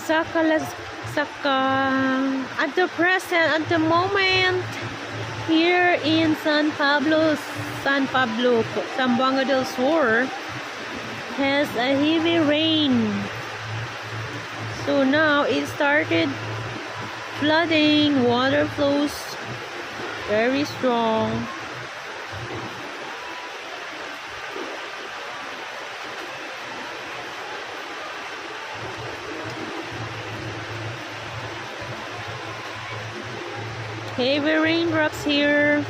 Saka at the present, at the moment, here in San Pablo, Zamboanga del Sur, has a heavy rain. So now it started flooding, water flows very strong. Heavy raindrops here.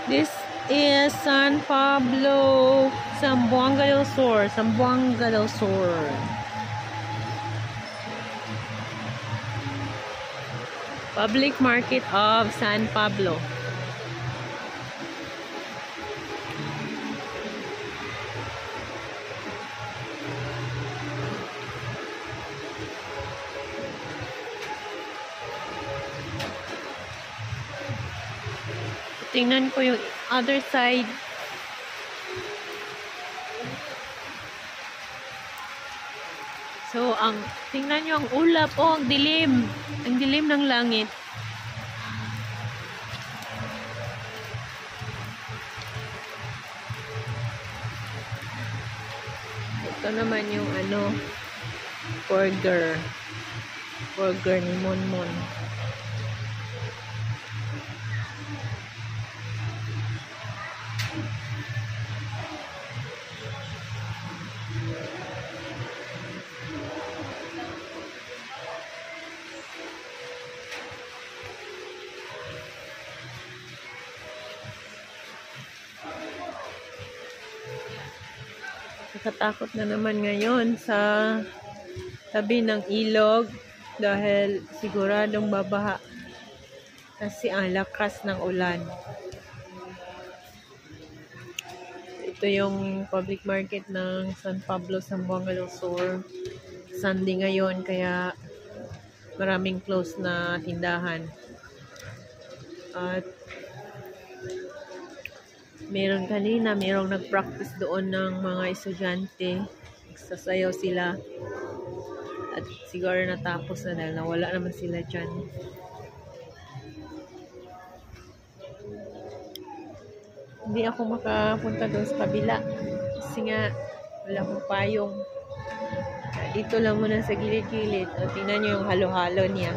This is San Pablo, Zamboanga del Sur, Zamboanga del Sur. Public Market of San Pablo. Tingnan ko yung other side. So, tingnan nyo ang ulap. Oh, ang dilim. Ang dilim ng langit. Ito naman yung burger. Burger ni Monmon. Nakatakot na naman ngayon sa tabi ng ilog dahil siguradong babaha kasi ang lakas ng ulan. Ito yung public market ng San Pablo, Zamboanga del Sur. Sunday ngayon kaya maraming close na tindahan. At merong nag-practice doon ng mga estudyante. Nagsasayaw sila. At siguro natapos na dahil nawala naman sila dyan. Hindi ako makapunta doon sa kabila. Kasi nga, wala akong payong. Dito lang muna sa gilid-gilid. Tingnan nyo yung halo-halo niya.